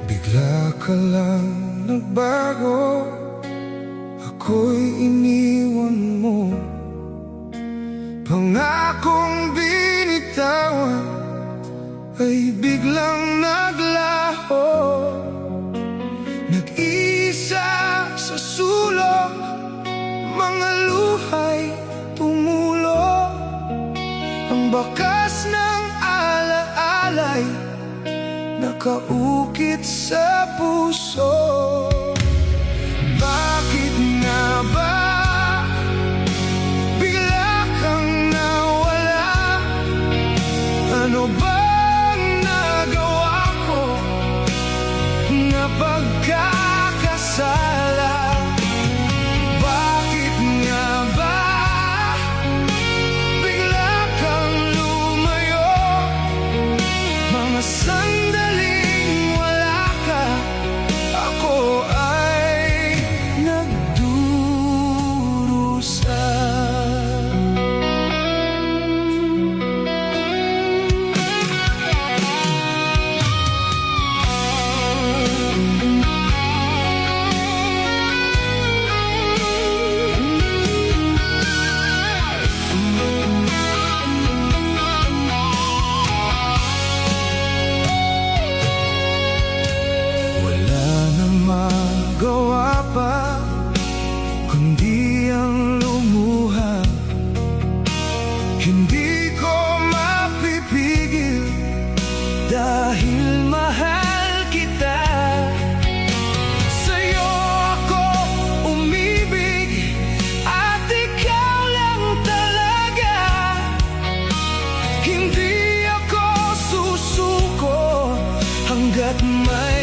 Bigla ka lang nagbago, ako'y iniwan mo. Pangakong binitawan ay biglang naglaho. Nag-isa sa sulok, mga luha'y tumulo. Ang bakas ng alaala'y nakaukit sa puso. Bakit nga ba bigla kang nawala? Ano bang nagawa ko na pagkakasala? Bakit nga ba bigla kang lumayo? Mga sandaling wala ka, ako ay nagdurusa. Magawa pa kundi ang lumuha. Hindi ko mapipigil dahil mahal kita. Sa'yo ako umibig at ikaw lang talaga. Hindi ako susuko hanggat may